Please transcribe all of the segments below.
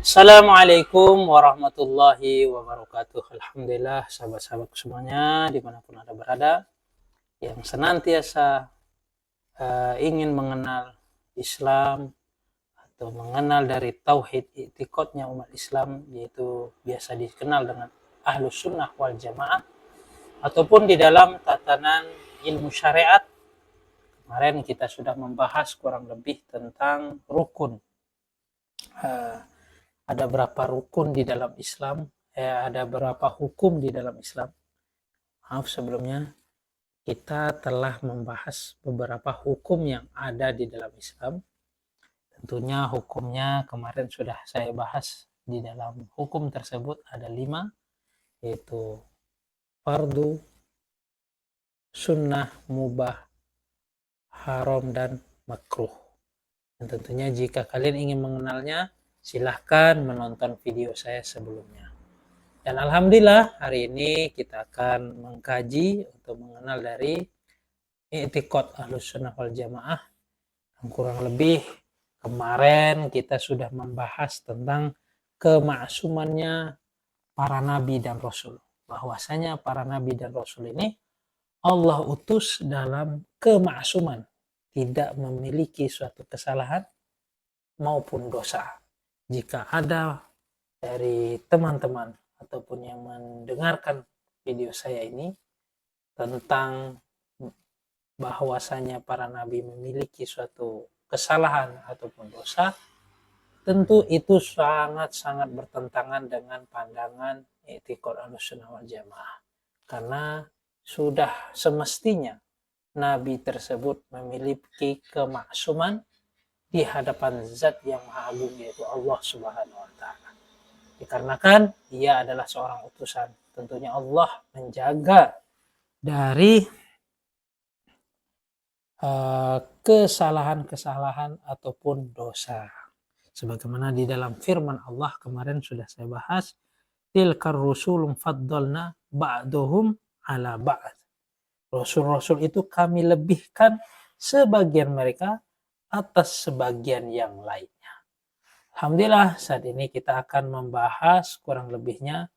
Assalamualaikum warahmatullahi wabarakatuh. Alhamdulillah, sahabat-sahabatku semuanya dimanapun Anda berada, yang senantiasa ingin mengenal Islam atau mengenal dari tauhid i'tiqadnya umat Islam, yaitu biasa dikenal dengan Ahlus Sunnah wal Jamaah, ataupun di dalam tatanan ilmu syariat. Kemarin kita sudah membahas kurang lebih tentang rukun. Ada berapa rukun di dalam Islam, ada berapa hukum di dalam Islam. Maaf sebelumnya, kita telah membahas beberapa hukum yang ada di dalam Islam. Tentunya hukumnya kemarin sudah saya bahas. Di dalam hukum tersebut ada 5, yaitu fardu, sunnah, mubah, haram, dan makruh. Dan tentunya jika kalian ingin mengenalnya, silahkan menonton video saya sebelumnya. Dan alhamdulillah hari ini kita akan mengkaji untuk mengenal dari i'tiqad Ahlus Sunnah wal Jamaah, yang kurang lebih kemarin kita sudah membahas tentang kemaksumannya para nabi dan rasul. Bahwasanya para nabi dan rasul ini Allah utus dalam kemaksuman, tidak memiliki suatu kesalahan maupun dosa. Jika ada dari teman-teman ataupun yang mendengarkan video saya ini tentang bahwasanya para nabi memiliki suatu kesalahan ataupun dosa, tentu itu sangat-sangat bertentangan dengan pandangan i'tiqad Ahlussunnah wal Jamaah. Karena sudah semestinya nabi tersebut memiliki kemaksuman di hadapan zat yang maha agung, yaitu Allah Subhanahu wa taala. Dikarenakan ia adalah seorang utusan, tentunya Allah menjaga dari kesalahan-kesalahan ataupun dosa. Sebagaimana di dalam firman Allah kemarin sudah saya bahas, tilkar rusulum faddalna ba'duhum ala ba'd. Rasul-rasul itu kami lebihkan sebagian mereka atas sebagian yang lainnya. Alhamdulillah saat ini kita akan membahas kurang lebihnya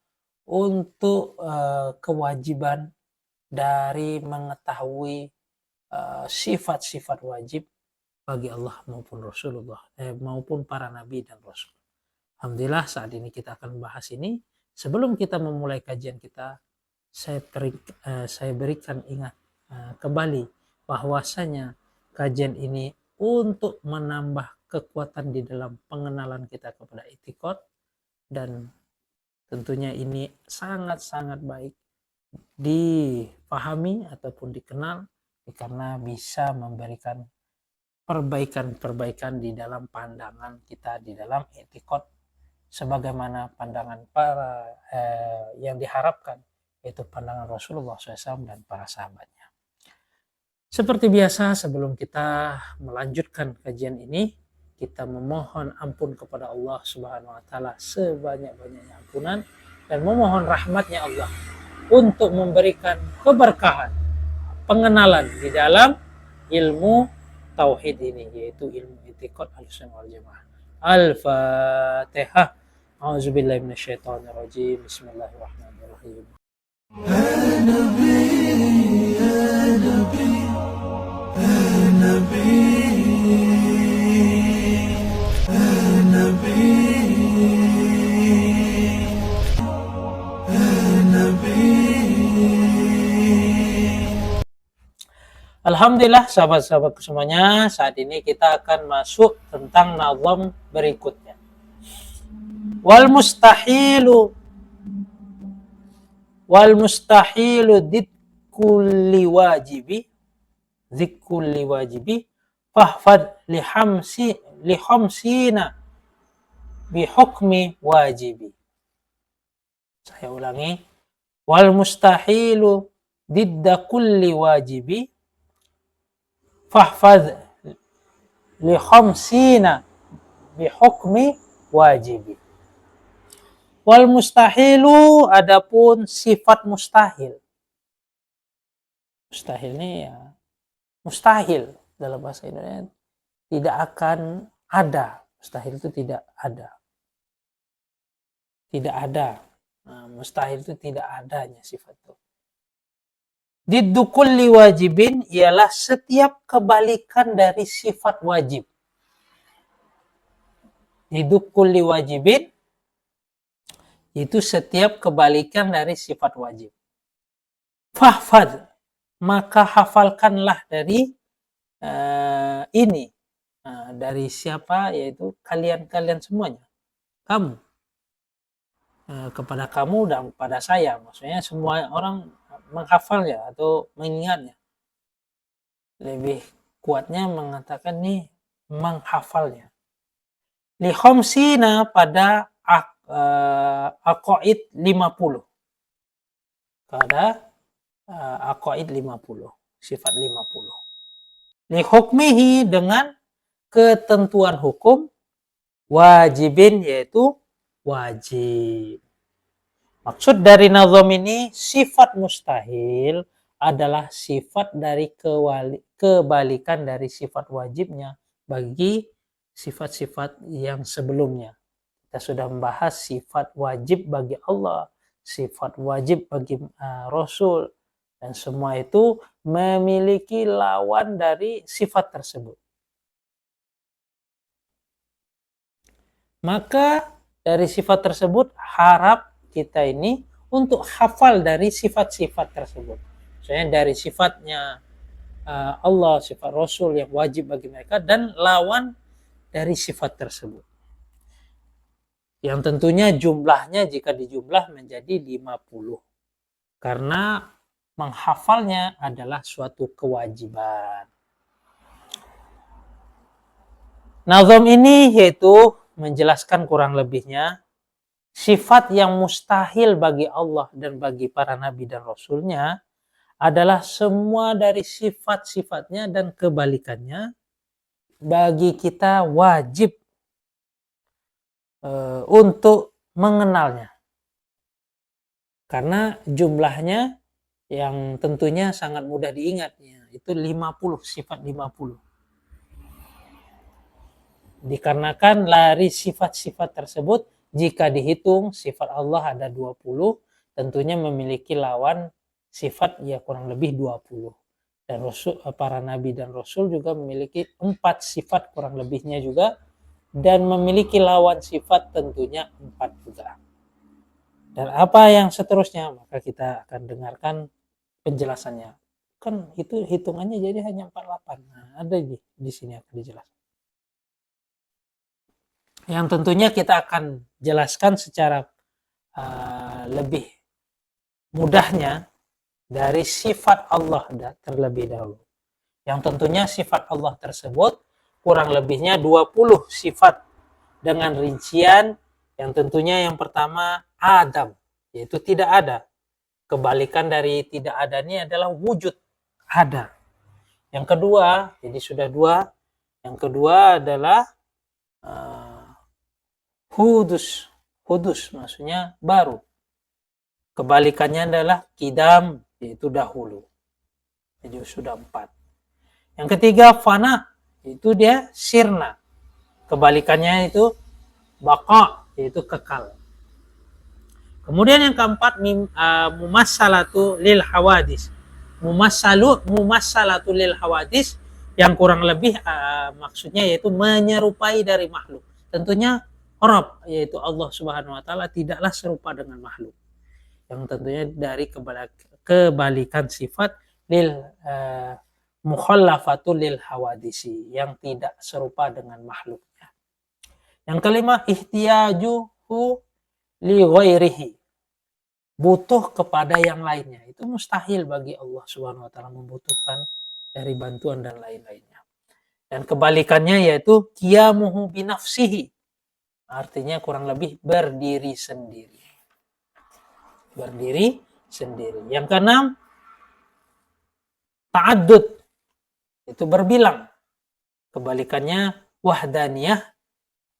untuk kewajiban dari mengetahui sifat-sifat wajib bagi Allah maupun Rasulullah, maupun para nabi dan rasul. Alhamdulillah saat ini kita akan membahas ini. Sebelum kita memulai kajian kita, saya berikan ingat kembali bahwasanya kajian ini untuk menambah kekuatan di dalam pengenalan kita kepada i'tiqad, dan tentunya ini sangat-sangat baik dipahami ataupun dikenal karena bisa memberikan perbaikan-perbaikan di dalam pandangan kita di dalam i'tiqad sebagaimana pandangan para yang diharapkan, yaitu pandangan Rasulullah SAW dan para sahabatnya. Seperti biasa, sebelum kita melanjutkan kajian ini, kita memohon ampun kepada Allah Subhanahu wa taala sebanyak-banyaknya ampunan, dan memohon rahmatnya Allah untuk memberikan keberkahan pengenalan di dalam ilmu tauhid ini, yaitu ilmu i'tiqad Ahlussunnah wal Jamaah. Al-Fatihah. A'udzubillahi minasyaitonirrajim. Bismillahirrahmanirrahim. Ya Nabi, ya Nabi, ya Nabi, ya Nabi, ya Nabi. Alhamdulillah sahabat-sahabatku semuanya, saat ini kita akan masuk tentang nazam berikutnya. Wal mustahilu dzikkulli wajibi fahfad li khamsina bi hukmi wajibi. Saya ulangi. Wal mustahilu didda kulli wajibi fahfad li khamsina bi hukmi wajibi. Wal mustahilu, adapun sifat mustahil. Mustahil ini ya mustahil dalam bahasa Indonesia tidak akan ada. Mustahil itu tidak ada. tidak ada. Mustahil itu tidak adanya sifat itu. Diddu kulli wajibin ialah setiap kebalikan dari sifat wajib. Diddu kulli wajibin itu setiap kebalikan dari sifat wajib. Fahfad, maka hafalkanlah dari ini. Dari siapa? Yaitu kalian semuanya. Kamu. Kepada kamu dan kepada saya. Maksudnya semua orang menghafalnya atau mengingatnya. Lebih kuatnya mengatakan nih menghafalnya. Li khamsina pada aqaid 50. Pada aqaid 50, sifat 50. Li hukmihi dengan ketentuan hukum, wajibin yaitu wajib. Maksud dari nazam ini, sifat mustahil adalah sifat dari kebalikan dari sifat wajibnya bagi sifat-sifat yang sebelumnya. Kita sudah membahas sifat wajib bagi Allah, sifat wajib bagi Rasul, dan semua itu memiliki lawan dari sifat tersebut. Maka dari sifat tersebut harap kita ini untuk hafal dari sifat-sifat tersebut. Misalnya dari sifatnya Allah, sifat Rasul yang wajib bagi mereka, dan lawan dari sifat tersebut. Yang tentunya jumlahnya jika dijumlah menjadi 50. Karena menghafalnya adalah suatu kewajiban. Nazam ini yaitu menjelaskan kurang lebihnya sifat yang mustahil bagi Allah dan bagi para nabi dan rasulnya adalah semua dari sifat-sifatnya dan kebalikannya bagi kita wajib untuk mengenalnya. Karena jumlahnya yang tentunya sangat mudah diingat, itu 50, sifat 50. Dikarenakan dari sifat-sifat tersebut, jika dihitung sifat Allah ada 20, tentunya memiliki lawan sifat ya kurang lebih 20. Dan Rasul, para nabi dan rasul juga memiliki 4 sifat kurang lebihnya juga, dan memiliki lawan sifat tentunya 4 juga. Dan apa yang seterusnya, maka kita akan dengarkan penjelasannya. Kan itu hitungannya jadi hanya 48. Nah, ada di sini akan dijelaskan. Yang tentunya kita akan jelaskan secara lebih mudahnya dari sifat Allah terlebih dahulu. Yang tentunya sifat Allah tersebut kurang lebihnya 20 sifat dengan rincian yang tentunya yang pertama Adam, yaitu tidak ada. Kebalikan dari tidak ada ini adalah wujud ada. Yang kedua, jadi sudah 2. Yang kedua adalah hudus maksudnya baru. Kebalikannya adalah kidam, yaitu dahulu. Jadi sudah 4. Yang ketiga fana, itu dia sirna. Kebalikannya itu baqa, yaitu kekal. Kemudian yang keempat mumassalatu lil hawadis. Mumassalatu lil hawadis yang kurang lebih maksudnya yaitu menyerupai dari makhluk. Tentunya Rabb, yaitu Allah Subhanahu wa taala tidaklah serupa dengan makhluk. Yang tentunya dari kebalikan sifat lil mukhallafatu lil hawadisi, yang tidak serupa dengan makhluknya. Yang kelima ihtiyajuhu li ghairihi, butuh kepada yang lainnya. Itu mustahil bagi Allah Subhanahu wa taala membutuhkan dari bantuan dan lain-lainnya. Dan kebalikannya yaitu qiyamuhu bi nafsihi, artinya kurang lebih berdiri sendiri. Berdiri sendiri. Yang keenam ta'addud, itu berbilang. Kebalikannya wahdaniyah,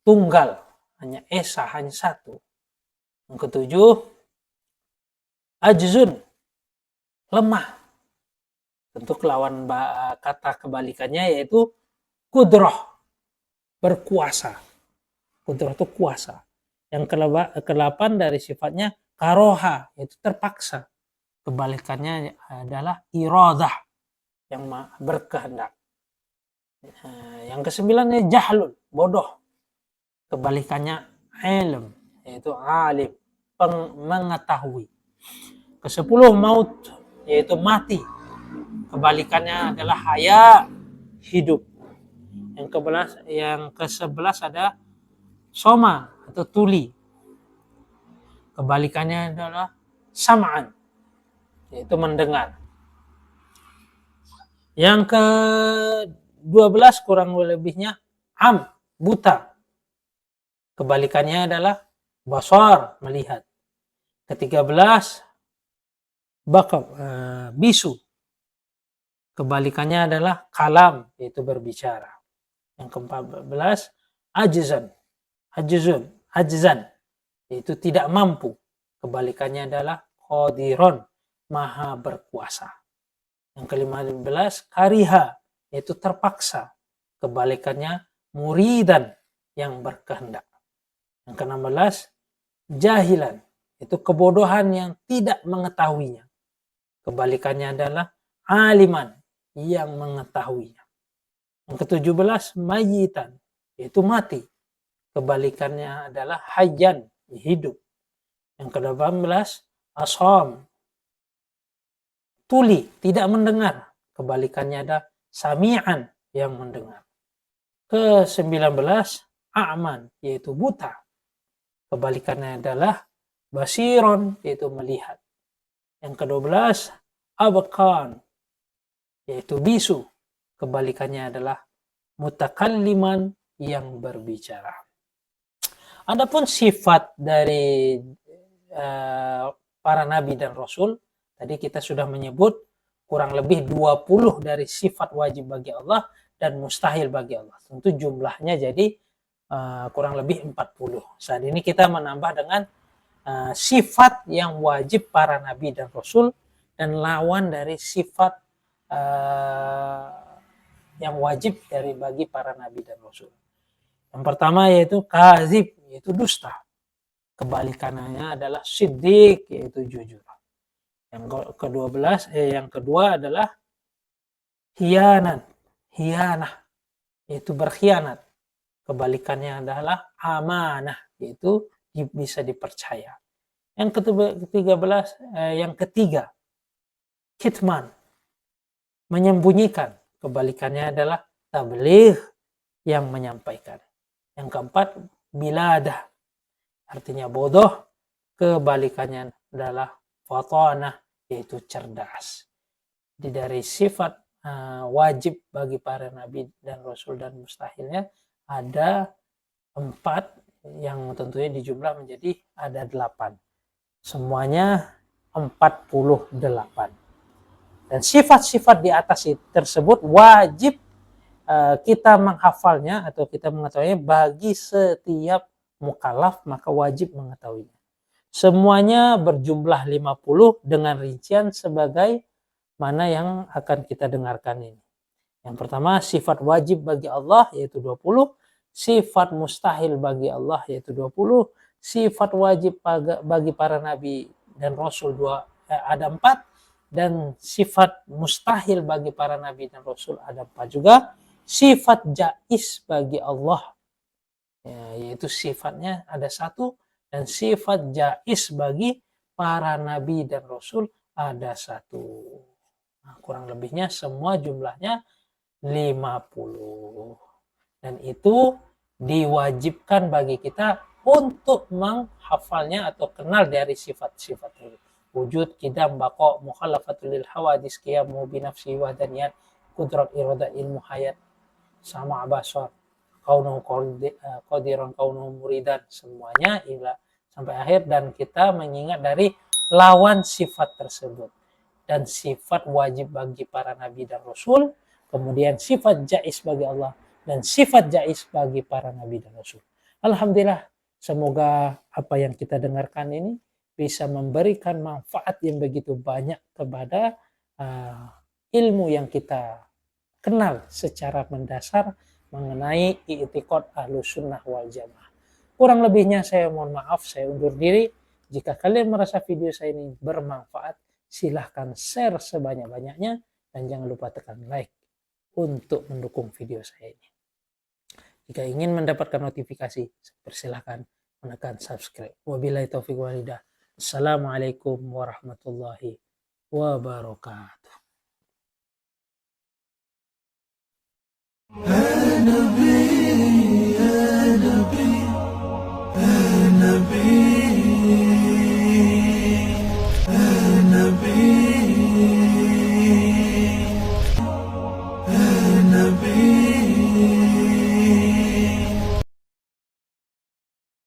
tunggal, hanya esa, hanya satu. Yang ketujuh ajzun, lemah. Tentu lawan kata kebalikannya yaitu kudrah, berkuasa. Kudrah itu kuasa. Yang ke-8 dari sifatnya karoha, yaitu terpaksa. Kebalikannya adalah iradah, yang berkehendak. Yang ke-9 jahlun, bodoh. Kebalikannya ilm, yaitu alim, mengetahui. Ke-10 maut, yaitu mati. Kebalikannya adalah haya, hidup. Yang ke-11 ada soma atau tuli. Kebalikannya adalah sam'an, yaitu mendengar. Yang ke-12 kurang lebihnya buta. Kebalikannya adalah basar, melihat. Ke-13 bisu. Kebalikannya adalah kalam, yaitu berbicara. Yang ke-14 ajzan, yaitu tidak mampu. Kebalikannya adalah qadiron, maha berkuasa. Yang ke-15 kariha, yaitu terpaksa. Kebalikannya muridan, yang berkehendak. Yang ke-16 jahilan, itu kebodohan yang tidak mengetahuinya. Kebalikannya adalah aliman, yang mengetahuinya. Yang ke-17 mayitan, yaitu mati. Kebalikannya adalah hayyan, hidup. Yang ke-18 asham, tuli, tidak mendengar. Kebalikannya ada sami'an, yang mendengar. Ke-19 a'man, yaitu buta. Kebalikannya adalah basiron, yaitu melihat. Yang ke-12 abqan, yaitu bisu. Kebalikannya adalah mutakalliman, yang berbicara. Adapun sifat dari para nabi dan rasul, tadi kita sudah menyebut kurang lebih 20 dari sifat wajib bagi Allah dan mustahil bagi Allah. Tentu jumlahnya jadi kurang lebih 40. Saat ini kita menambah dengan sifat yang wajib para nabi dan rasul dan lawan dari sifat yang wajib bagi para nabi dan rasul. Yang pertama yaitu kazib, yaitu dusta. Kebalikannya adalah siddiq, yaitu jujur. Yang kedua adalah hiyanah, yaitu berkhianat. Kebalikannya adalah amanah, yaitu bisa dipercaya. Yang ketiga kitman, menyembunyikan. Kebalikannya adalah tabligh, yang menyampaikan. Yang keempat biladah, artinya bodoh. Kebalikannya adalah fatanah, yaitu cerdas. Jadi dari sifat wajib bagi para nabi dan rasul dan mustahilnya ada 4, yang tentunya dijumlah menjadi ada 8. Semuanya 48. Dan sifat-sifat di atas tersebut wajib kita menghafalnya atau kita mengetahuinya bagi setiap mukallaf, maka wajib mengetahuinya. Semuanya berjumlah 50 dengan rincian sebagai mana yang akan kita dengarkan ini. Yang pertama sifat wajib bagi Allah yaitu 20, sifat mustahil bagi Allah yaitu 20, sifat wajib bagi para nabi dan rasul ada 4, dan sifat mustahil bagi para nabi dan rasul ada 4 juga. Sifat jais bagi Allah yaitu sifatnya ada 1, dan sifat jais bagi para nabi dan rasul ada 1. Nah, kurang lebihnya semua jumlahnya 50. Dan itu diwajibkan bagi kita untuk menghafalnya atau kenal dari sifat-sifat itu. Wujud, qidam, baqa, mukhalafatul lil hawadis, qiyamu binafsi wahdaniyat, kudrat irada ilmu hayat, sama basar, kaunuhu qadiran, kaunuhu muridan, semuanya sampai akhir. Dan kita mengingat dari lawan sifat tersebut. Dan sifat wajib bagi para nabi dan rasul, kemudian sifat jais bagi Allah, dan sifat jais bagi para nabi dan rasul. Alhamdulillah, semoga apa yang kita dengarkan ini bisa memberikan manfaat yang begitu banyak kepada ilmu yang kita kenal secara mendasar mengenai i'tiqad Ahlus Sunnah wal Jamaah. Kurang lebihnya saya mohon maaf, saya undur diri. Jika kalian merasa video saya ini bermanfaat, silahkan share sebanyak-banyaknya dan jangan lupa tekan like untuk mendukung video saya ini. Jika ingin mendapatkan notifikasi, persilahkan menekan subscribe. Wabillahi taufiq walhidayah. Assalamualaikum warahmatullahi wabarakatuh.